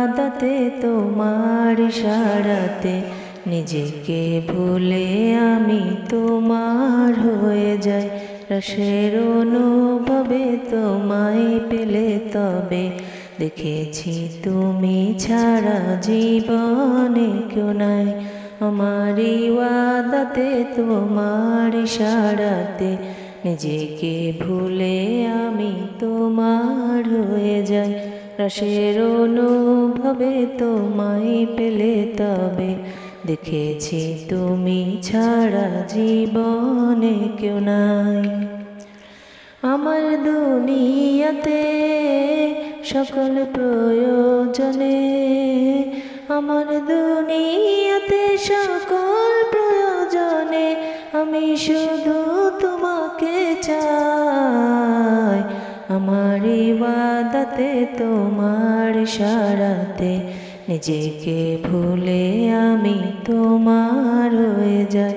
ইবাদতে তোমার ইশারাতে নিজেকে ভুলে আমি তোমার হয়ে যাই। রসের অনুভবে তোমায় পেলে তবে দেখেছি তুমি ছাড়া জীবনে কেউ নাই। আমার ইবাদতে তোমার ইশারাতে নিজেকে ভুলে আমি তোমার হয়ে যাই। রসের অনুভবে তোমায় পেলে তবে দেখেছি তুমি ছাড়া জীবনে কেউ নাই। আমার দুনিয়াতে সকল প্রয়োজনে, আমার দুনিয়াতে সকল প্রয়োজনে আমি শুধু তোমাকে চাই। আমার ইবাদতে তোমার ইশারাতে নিজেকে ভুলে আমি তোমার হয়ে যাই।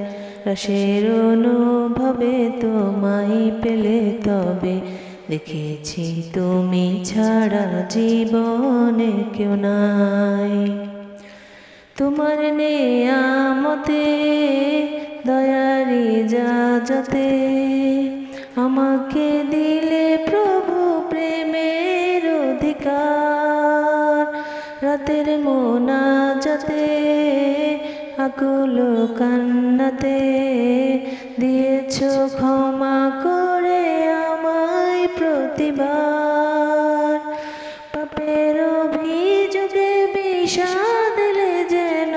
রসের অনুভবে তোমায় পেলে তবে দেখেছি তুমি ছাড়া জীবনে কেউ নাই। তোমার নেয়ামতে দয়ার ইজাজতে আমাকে দিলে প্রভু প্রেমের অধিকার। রাতের মোনাজাতে আকুল কান্নাতে দিয়েছ ক্ষমা করে আমায় প্রতিবার। পাপের অভিযোগে বিষাদ দিলে যেন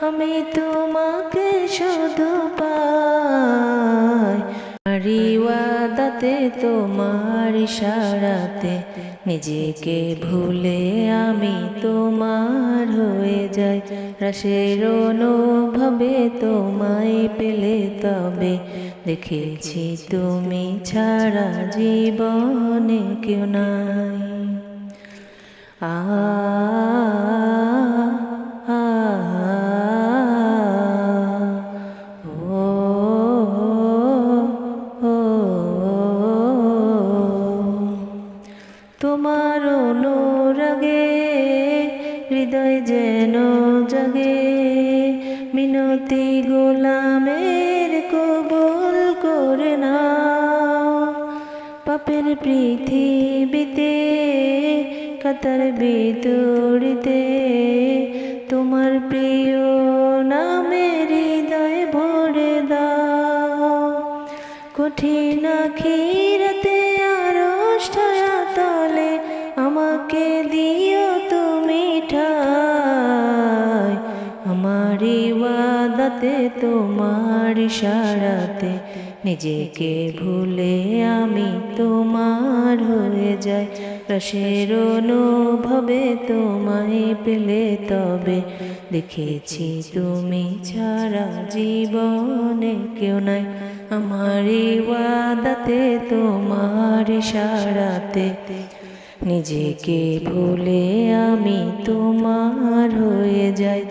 আমি তোমাকে শুধু পাই। আমার ইবাদতে তোমার ইশারাতে নিজেকে ভুলে আমি তোমার হয়ে যাই। রসের অনুভবে তোমায় পেলে তবে দেখেছি তুমি ছাড়া জীবনে কেউ নাই। আ তোমার অনুরাগে হৃদয় যেন জাগে, মিনতি গোলামের কবুল করে নাও। পাপের পৃথিবীতে কাতার বিতরিতে তোমার প্রিয় নামের হৃদয় ভরে দাও। কঠিন আখিরাতে আরশ ছায়াতলে আমাকে দিও তুমি ঠাই। আমার ইবাদতে তোমার ইশারাতে নিজেকে ভুলে আমি তোমার হয়ে যাই। রসের অনুভবে তোমায় পেলে তবে দেখেছি তুমি ছাড়া জীবনে কেউ নাই। আমার ইবাদতে তোমার ইশারাতে নিজেকে ভুলে আমি তোমার হয়ে যাই।